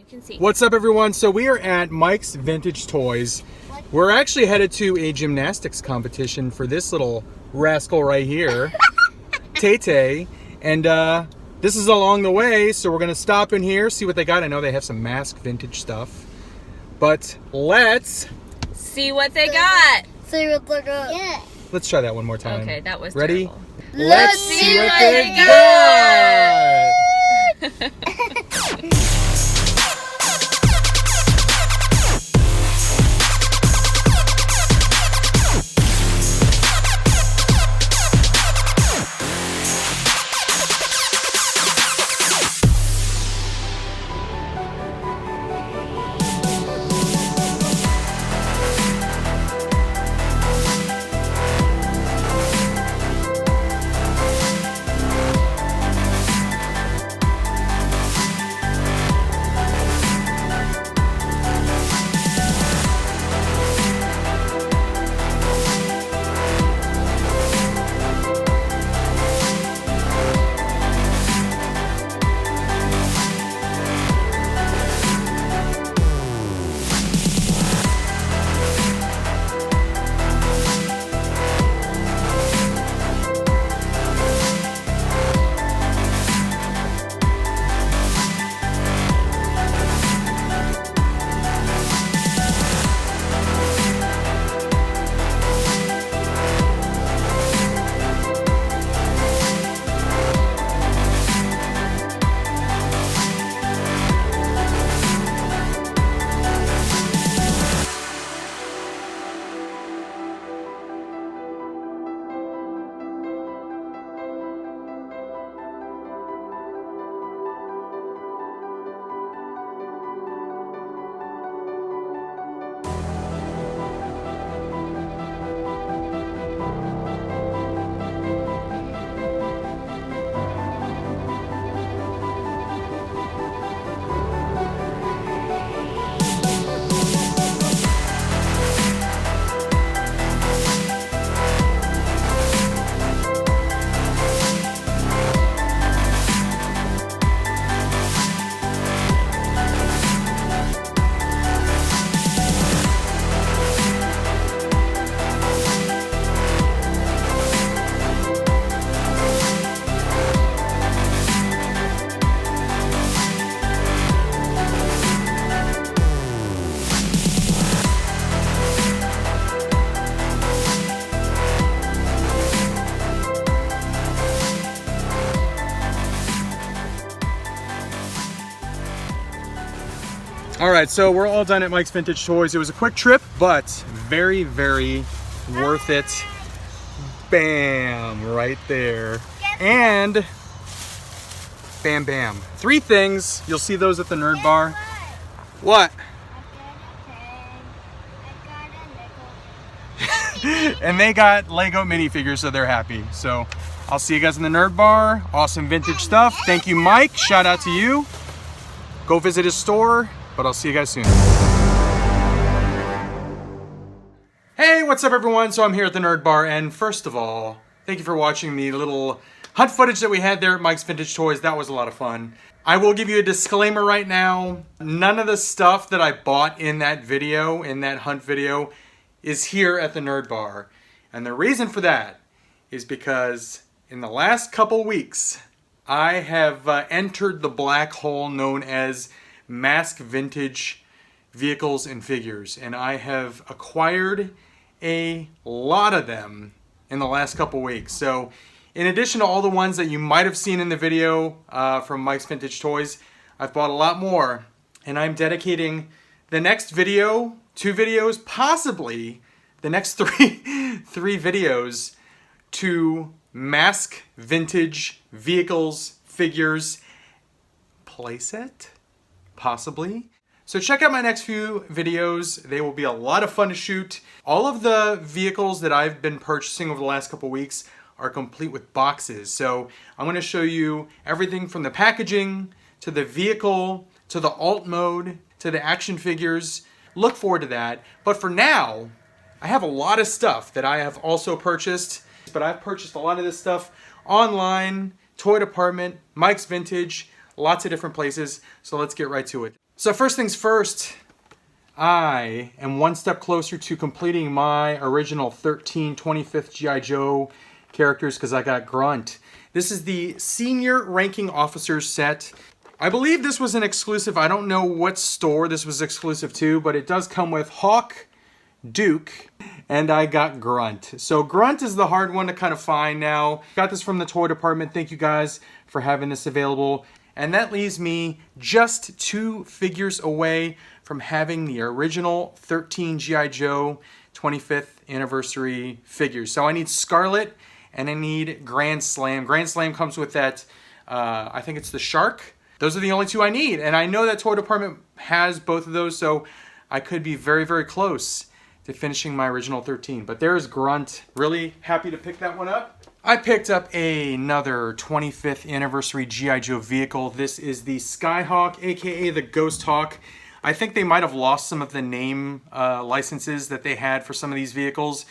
can see. What's up, everyone? So we are at Mike's Vintage Toys. We're actually headed to a gymnastics competition for this little rascal right here, Tay-Tay. And this is along the way, so we're going to stop in here, see what they got. I know they have some mask vintage stuff. But let's see what they got. See what they got. Yeah. Let's try that one more time. Okay, that was ready? terrible. Let's see what they got. All right, so we're all done at Mike's Vintage Toys. It was a quick trip, but very, very worth it. Bam, right there. And bam, bam. 3 things. You'll see those at the Nerd Bar. What? And they got Lego minifigures, so they're happy. So I'll see you guys in the Nerd Bar. Awesome vintage stuff. Thank you, Mike. Shout out to you. Go visit his store. But I'll see you guys soon. Hey, what's up, everyone? So I'm here at the Nerd Bar, and first of all, thank you for watching the little hunt footage that we had there at Mike's Vintage Toys. That was a lot of fun. I will give you a disclaimer right now. None of the stuff that I bought in that video, in that hunt video, is here at the Nerd Bar. And the reason for that is because in the last couple weeks, I have entered the black hole known as mask vintage vehicles and figures, and I have acquired a lot of them in the last couple weeks. So in addition to all the ones that you might have seen in the video from Mike's Vintage Toys, I've bought a lot more, and I'm dedicating the next video, 2 videos, possibly the next 3 videos to mask vintage vehicles, figures, playset, possibly. So check out my next few videos. They will be a lot of fun to shoot. All of the vehicles that I've been purchasing over the last couple weeks are complete with boxes. So I'm going to show you everything from the packaging to the vehicle to the alt mode to the action figures. Look forward to that. But for now, I have a lot of stuff that I have also purchased. But I've purchased a lot of this stuff online, Toy Department, Mike's Vintage, lots of different places. So let's get right to it. So first things first, I am one step closer to completing my original 25th G.I. Joe characters because I got Grunt. This is the Senior Ranking Officers set. I believe this was an exclusive. I don't know what store this was exclusive to, but it does come with Hawk, Duke, and I got Grunt. So Grunt is the hard one to kind of find now. Got this from the toy department. Thank you guys for having this available. And that leaves me just 2 figures away from having the original 13 G.I. Joe 25th anniversary figures. So I need Scarlet and I need Grand Slam. Grand Slam comes with that, I think it's the Shark. Those are the only 2 I need. And I know that toy department has both of those, so I could be very, very close to finishing my original 13. But there's Grunt. Really happy to pick that one up. I picked up another 25th anniversary G.I. Joe vehicle. This is the Skyhawk, aka the Ghost Hawk. I think they might have lost some of the name licenses that they had for some of these vehicles.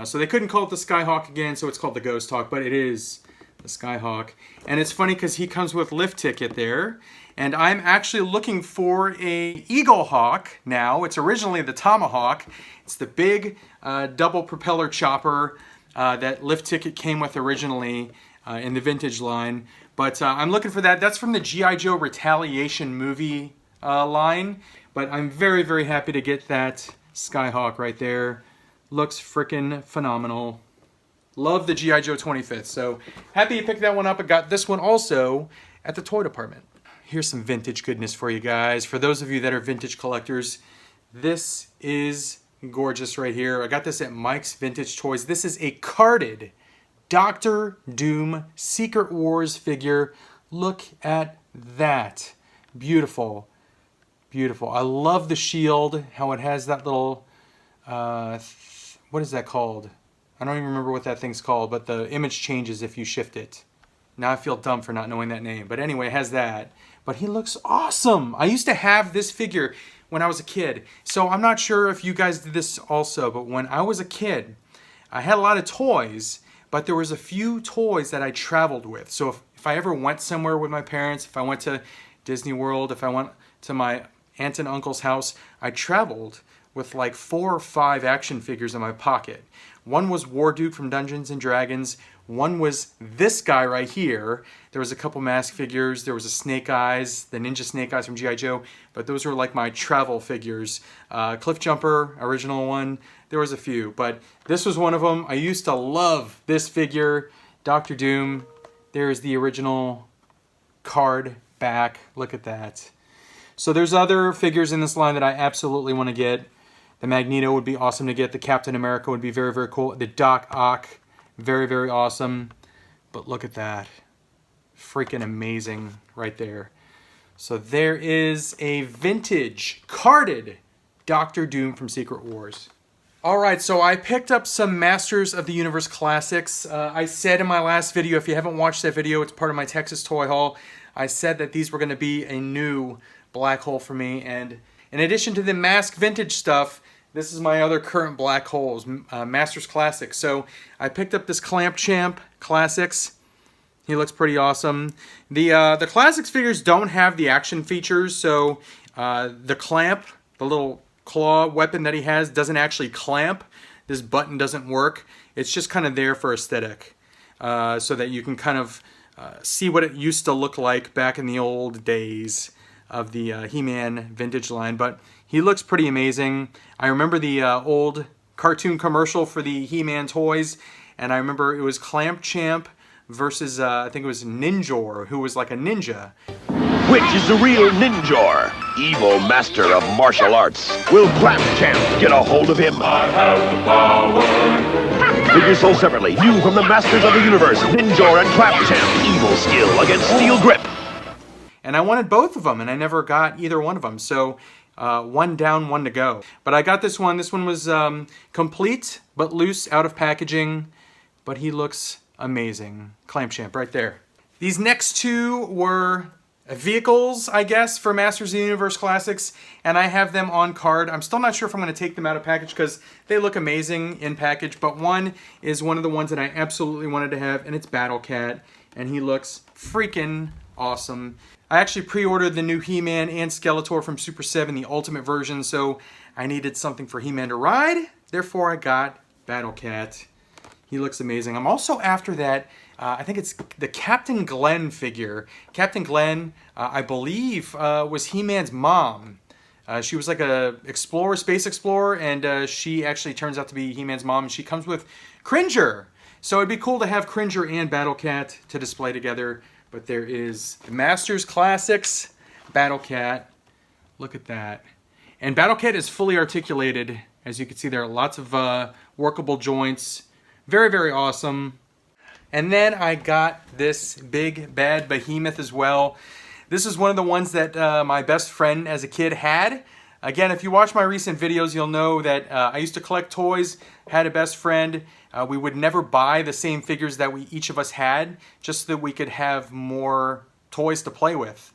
So they couldn't call it the Skyhawk again, so it's called the Ghost Hawk, but it is the Skyhawk. And it's funny because he comes with lift ticket there. And I'm actually looking for a Eagle Hawk now. It's originally the Tomahawk. It's the big double propeller chopper that lift ticket came with originally in the vintage line. But I'm looking for that. That's from the G.I. Joe Retaliation movie line. But I'm very, very happy to get that Skyhawk right there. Looks freaking phenomenal. Love the G.I. Joe 25th. So happy to pick that one up. I got this one also at the toy department. Here's some vintage goodness for you guys. For those of you that are vintage collectors, this is gorgeous right here. I got this at Mike's Vintage Toys. This is a carded Dr. Doom Secret Wars figure. Look at that. Beautiful. Beautiful. I love the shield, how it has that little, what is that called? I don't even remember what that thing's called, but the image changes if you shift it. Now I feel dumb for not knowing that name. But anyway, it has that. But he looks awesome. I used to have this figure when I was a kid. So I'm not sure if you guys did this also, but when I was a kid, I had a lot of toys, but there was a few toys that I traveled with. So if I ever went somewhere with my parents, if I went to Disney World, if I went to my aunt and uncle's house, I traveled with like 4 or 5 action figures in my pocket. One was War Duke from Dungeons and Dragons. One was this guy right here. There was a couple mask figures. There was a Snake Eyes, the Ninja Snake Eyes from G.I. Joe. But those were like my travel figures. Cliff Jumper, original one. There was a few, but this was one of them. I used to love this figure. Dr. Doom. There's the original card back. Look at that. So there's other figures in this line that I absolutely want to get. The Magneto would be awesome to get. The Captain America would be very, very cool. The Doc Ock, very, very awesome. But look at that. Freaking amazing right there. So there is a vintage carded Dr. Doom from Secret Wars. Alright, so I picked up some Masters of the Universe Classics. I said in my last video, if you haven't watched that video, it's part of my Texas Toy Haul. I said that these were going to be a new black hole for me. And in addition to the Mask Vintage stuff, this is my other current black holes, Masters Classics. So I picked up this Clamp Champ Classics. He looks pretty awesome. The Classics figures don't have the action features, so the clamp, the little claw weapon that he has, doesn't actually clamp. This button doesn't work. It's just kind of there for aesthetic, so that you can kind of see what it used to look like back in the old days of the He-Man vintage line. But he looks pretty amazing. I remember the old cartoon commercial for the He-Man toys, and I remember it was Clamp Champ versus, I think it was Ninjor, who was like a ninja. Which is the real Ninjor? Evil master of martial arts. Will Clamp Champ get a hold of him? I have the power. Figures sold separately. New from the Masters of the Universe. Ninjor and Clamp Champ. Evil skill against steel grip. And I wanted both of them, and I never got either one of them. So one down, one to go. But I got this one. This one was complete, but loose, out of packaging. But he looks amazing. Clamp Champ right there. These next two were vehicles, I guess, for Masters of the Universe Classics, and I have them on card. I'm still not sure if I'm going to take them out of package because they look amazing in package, but one is one of the ones that I absolutely wanted to have, and it's Battle Cat, and he looks freaking awesome. I actually pre-ordered the new He-Man and Skeletor from Super 7, the Ultimate version, so I needed something for He-Man to ride. Therefore, I got Battle Cat. He looks amazing. I'm also after that, I think it's the Captain Glenn figure. Captain Glenn, I believe, was He-Man's mom. She was like a explorer, space explorer, and she actually turns out to be He-Man's mom, and she comes with Cringer. So it'd be cool to have Cringer and Battle Cat to display together. But there is the Masters Classics Battle Cat. Look at that. And Battle Cat is fully articulated. As you can see, there are lots of workable joints. Very, very awesome. And then I got this big bad behemoth as well. This is one of the ones that my best friend as a kid had. Again, if you watch my recent videos, you'll know that I used to collect toys, had a best friend. We would never buy the same figures that each of us had, just so that we could have more toys to play with.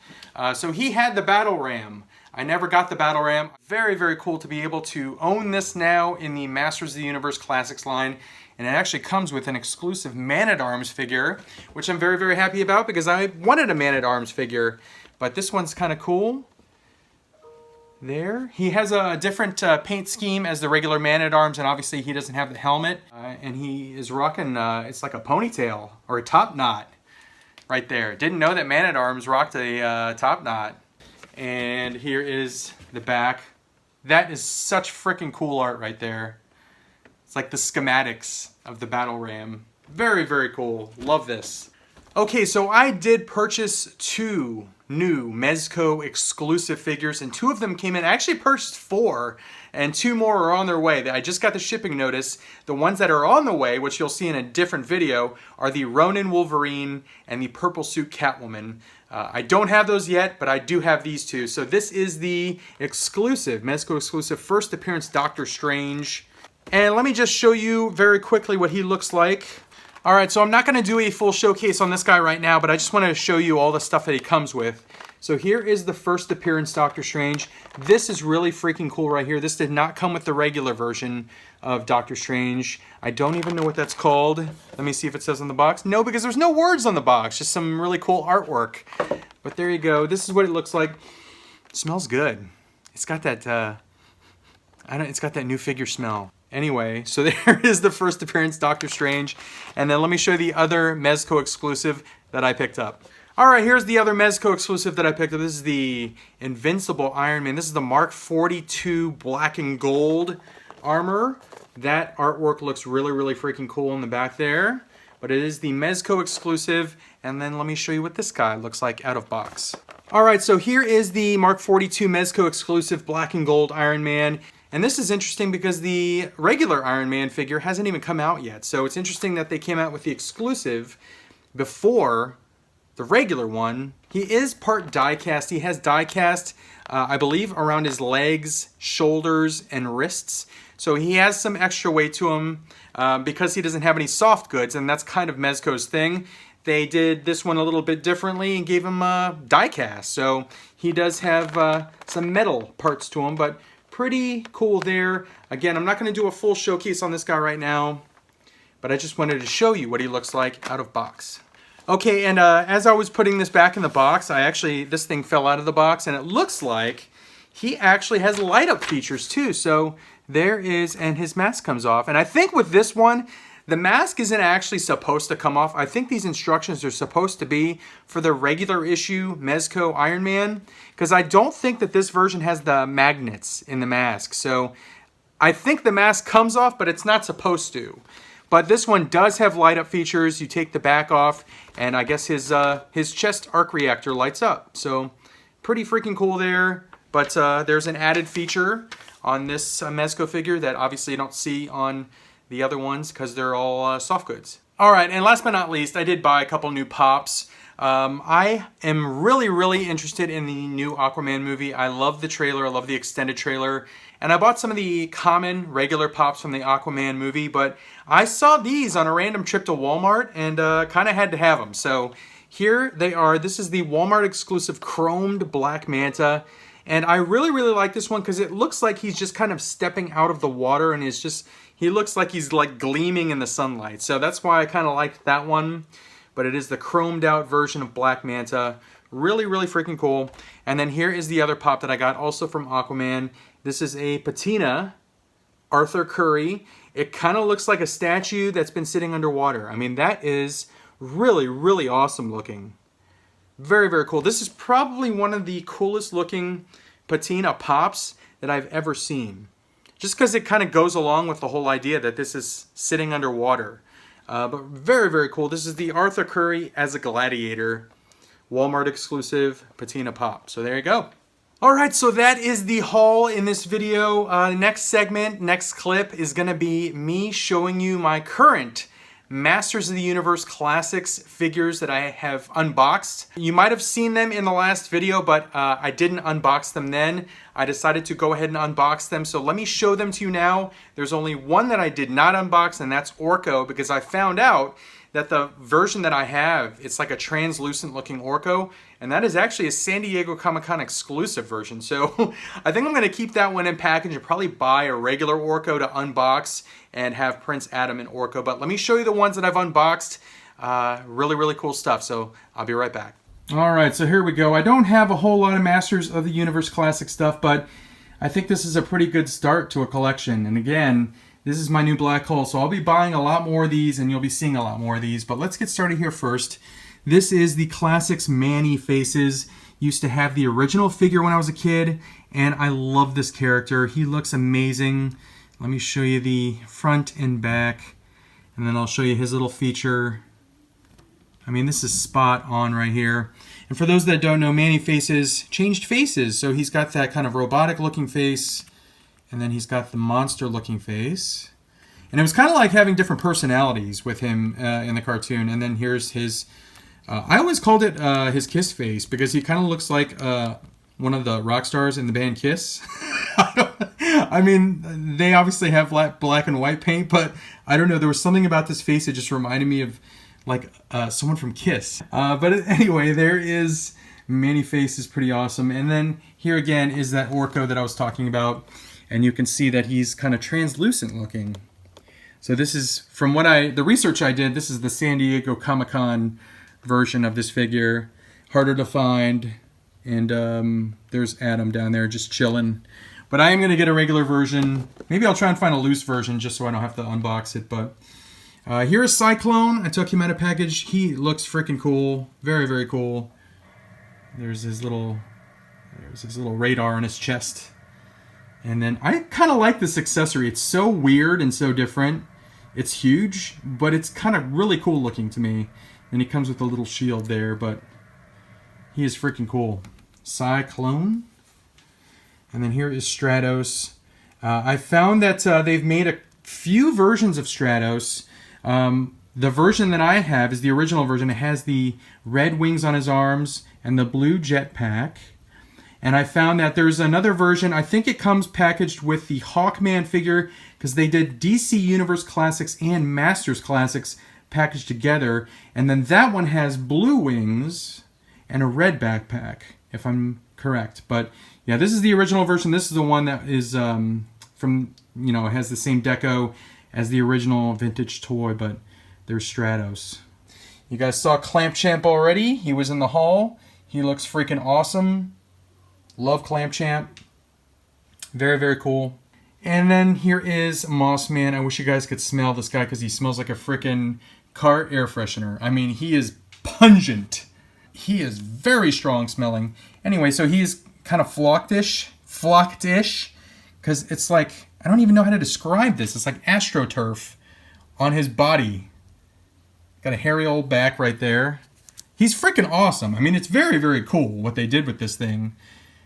So he had the Battle Ram. I never got the Battle Ram. Very, very cool to be able to own this now in the Masters of the Universe Classics line. And it actually comes with an exclusive Man-at-Arms figure, which I'm very, very happy about because I wanted a Man-at-Arms figure. But this one's kind of cool. There. He has a different paint scheme as the regular Man-at-Arms, and obviously he doesn't have the helmet. And he is rocking, it's like a ponytail or a top knot right there. Didn't know that Man-at-Arms rocked a top knot. And here is the back. That is such freaking cool art right there. It's like the schematics of the Battle Ram. Very, very cool. Love this. Okay, so I did purchase 2 new Mezco exclusive figures, and 2 of them came in. I actually purchased 4, and 2 more are on their way. I just got the shipping notice. The ones that are on the way, which you'll see in a different video, are the Ronin Wolverine and the Purple Suit Catwoman. I don't have those yet, but I do have these 2. So this is the exclusive, Mezco exclusive, first appearance Doctor Strange. And let me just show you very quickly what he looks like. All right, so I'm not gonna do a full showcase on this guy right now, but I just wanna show you all the stuff that he comes with. So here is the first appearance Doctor Strange. This is really freaking cool right here. This did not come with the regular version of Doctor Strange. I don't even know what that's called. Let me see if it says on the box. No, because there's no words on the box, just some really cool artwork. But there you go. This is what it looks like. It smells good. It's got that, it's got that new figure smell. Anyway, so there is the first appearance Doctor Strange. And then let me show you the other Mezco exclusive that I picked up. All right, here's the other Mezco exclusive that I picked up. This is the Invincible Iron Man. This is the Mark 42 black and gold armor. That artwork looks really, really freaking cool in the back there. But it is the Mezco exclusive. And then let me show you what this guy looks like out of box. All right, so here is the Mark 42 Mezco exclusive black and gold Iron Man. And this is interesting because the regular Iron Man figure hasn't even come out yet. So it's interesting that they came out with the exclusive before the regular one. He is part die-cast. He has die-cast, I believe, around his legs, shoulders, and wrists. So he has some extra weight to him because he doesn't have any soft goods, and that's kind of Mezco's thing. They did this one a little bit differently and gave him die-cast. So he does have some metal parts to him, but pretty cool there. Again, I'm not going to do a full showcase on this guy right now, but I just wanted to show you what he looks like out of box. Okay, and as I was putting this back in the box, this thing fell out of the box, and it looks like he actually has light-up features too. So there is, and his mask comes off. And I think with this one, the mask isn't actually supposed to come off. I think these instructions are supposed to be for the regular issue Mezco Iron Man, because I don't think that this version has the magnets in the mask. So I think the mask comes off, but it's not supposed to. But this one does have light up features. You take the back off, and I guess his chest arc reactor lights up. So pretty freaking cool there. But there's an added feature on this Mezco figure that obviously you don't see on the other ones because they're all soft goods. All right, and last but not least, I did buy a couple new pops. I am really, really interested in the new Aquaman movie. I love the trailer. I love the extended trailer. And I bought some of the common, regular pops from the Aquaman movie, but I saw these on a random trip to Walmart and kind of had to have them. So here they are. This is the Walmart exclusive chromed Black Manta. And I really, really like this one because it looks like he's just kind of stepping out of the water and he looks like he's like gleaming in the sunlight. So that's why I kind of liked that one. But it is the chromed out version of Black Manta. Really, really freaking cool. And then here is the other pop that I got, also from Aquaman. This is a patina, Arthur Curry. It kind of looks like a statue that's been sitting underwater. I mean, that is really, really awesome looking. Very, very cool. This is probably one of the coolest looking patina pops that I've ever seen. Just because it kind of goes along with the whole idea that this is sitting underwater. But very, very cool. This is the Arthur Curry as a gladiator. Walmart exclusive patina pop. So there you go. All right, so that is the haul in this video. Next segment, next clip is going to be me showing you my current Masters of the Universe Classics figures that I have unboxed. You might have seen them in the last video, but I didn't unbox them then. I decided to go ahead and unbox them, so let me show them to you now. There's only one that I did not unbox, and that's Orko, because I found out that the version that I have, it's like a translucent looking Orko, and that is actually a San Diego Comic-Con exclusive version. So I think I'm gonna keep that one in package and probably buy a regular Orko to unbox and have Prince Adam and Orko. But let me show you the ones that I've unboxed. Really, really cool stuff. So I'll be right back. All right, so here we go. I don't have a whole lot of Masters of the Universe Classic stuff, but I think this is a pretty good start to a collection. And again, this is my new black hole, so I'll be buying a lot more of these, and you'll be seeing a lot more of these. But let's get started here first. This is the Classics Manny Faces. Used to have the original figure when I was a kid, and I love this character. He looks amazing. Let me show you the front and back, and then I'll show you his little feature. I mean, this is spot on right here. And for those that don't know, Manny Faces changed faces. So he's got that kind of robotic looking face, and then he's got the monster looking face. And it was kind of like having different personalities with him in the cartoon. And then here's his, I always called it his Kiss face, because he kind of looks like one of the rock stars in the band Kiss. I mean, they obviously have black and white paint, but I don't know, there was something about this face that just reminded me of like someone from Kiss. But anyway, there is Manny Face, is pretty awesome. And then here again is that Orko that I was talking about. And you can see that he's kind of translucent looking. So this is, from what the research I did, this is the San Diego Comic-Con version of this figure. Harder to find. And there's Adam down there just chilling. But I am going to get a regular version. Maybe I'll try and find a loose version just so I don't have to unbox it. But here is Cyclone. I took him out of package. He looks freaking cool. Very, very cool. There's his little radar on his chest. And then I kind of like this accessory. It's so weird and so different. It's huge, but it's kind of really cool looking to me. And he comes with a little shield there, but he is freaking cool. Cyclone. And then here is Stratos. I found that they've made a few versions of Stratos. The version that I have is the original version. It has the red wings on his arms and the blue jetpack. And I found that there's another version, I think it comes packaged with the Hawkman figure, because they did DC Universe Classics and Masters Classics packaged together. And then that one has blue wings and a red backpack, if I'm correct. But yeah, this is the original version. This is the one that is from, you know, it has the same deco as the original vintage toy, but there's Stratos. You guys saw Clamp Champ already. He was in the haul. He looks freaking awesome. Love Clamp Champ. Very, very cool. And then here is Mossman. I wish you guys could smell this guy because he smells like a freaking car air freshener. I mean, he is pungent. He is very strong smelling. Anyway, so he's kind of flocked-ish, because it's like, I don't even know how to describe this. It's like AstroTurf on his body. Got a hairy old back right there. He's freaking awesome. I mean, it's very, very cool what they did with this thing.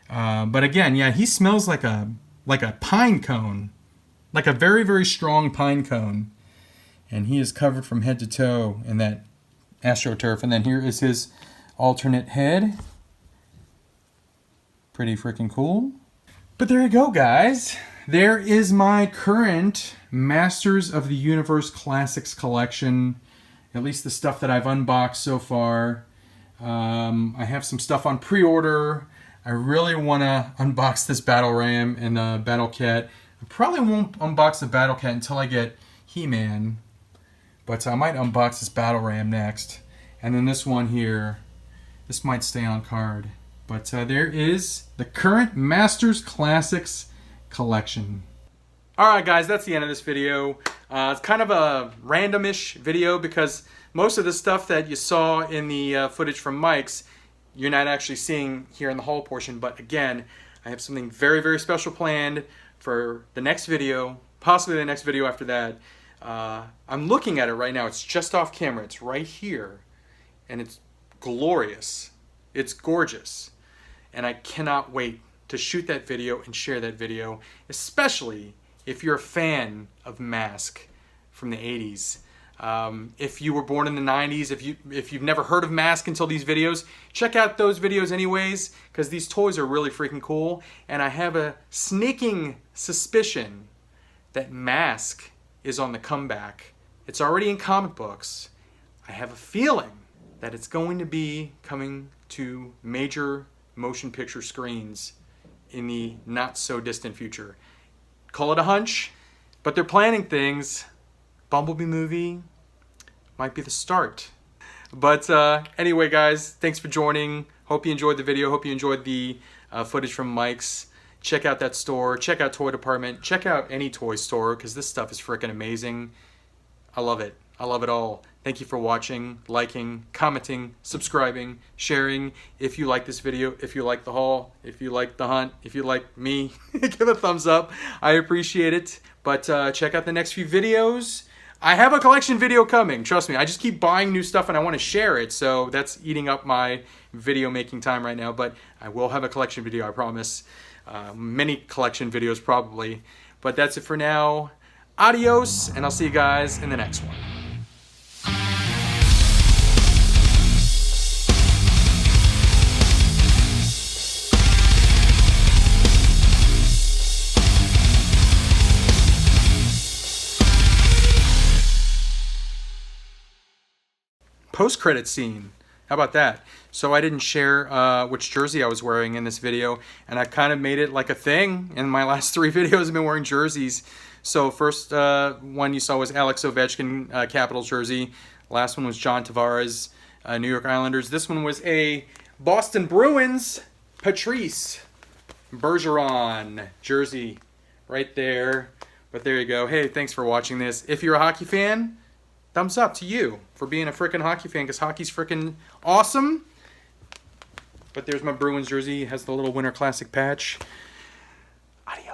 But again, yeah, he smells like a pine cone, like a very, very strong pine cone. And he is covered from head to toe in that AstroTurf. And then here is his alternate head. Pretty freaking cool. But there you go, guys. There is my current Masters of the Universe Classics collection. At least the stuff that I've unboxed so far. I have some stuff on pre-order. I really want to unbox this Battle Ram and the Battle Cat. I probably won't unbox the Battle Cat until I get He-Man. But I might unbox this Battle Ram next. And then this one here. This might stay on card. But there is the current Masters Classics collection. Alright guys, that's the end of this video. It's kind of a randomish video because most of the stuff that you saw in the footage from Mike's, you're not actually seeing here in the haul portion. But again, I have something very, very special planned for the next video, possibly the next video after that. I'm looking at it right now. It's just off camera. It's right here. And it's glorious. It's gorgeous. And I cannot wait to shoot that video and share that video, especially if you're a fan of Mask from the 80s. If you were born in the 90s, if you've never heard of Mask until these videos, check out those videos anyways, because these toys are really freaking cool. And I have a sneaking suspicion that Mask is on the comeback. It's already in comic books. I have a feeling that it's going to be coming to major motion picture screens in the not so distant future. Call it a hunch, but they're planning things. Bumblebee movie might be the start. But anyway guys, thanks for joining. Hope you enjoyed the video. Hope you enjoyed the footage from Mike's. Check out that store. Check out Toy Department. Check out any toy store because this stuff is freaking amazing. I love it. I love it all. Thank you for watching, liking, commenting, subscribing, sharing. If you like this video, if you like the haul, if you like the hunt, if you like me, give a thumbs up. I appreciate it. But check out the next few videos. I have a collection video coming. Trust me, I just keep buying new stuff and I want to share it. So that's eating up my video making time right now. But I will have a collection video, I promise. Many collection videos probably. But that's it for now. Adios, and I'll see you guys in the next one. Post-credit scene. How about that? So I didn't share which jersey I was wearing in this video, and I kind of made it like a thing. In my last 3 videos, I've been wearing jerseys. So first one you saw was Alex Ovechkin Capitals jersey. Last one was John Tavares, New York Islanders. This one was a Boston Bruins Patrice Bergeron jersey right there. But there you go. Hey, thanks for watching this. If you're a hockey fan, thumbs up to you for being a freaking hockey fan, because hockey's freaking awesome. But there's my Bruins jersey. It has the little Winter Classic patch. Adios.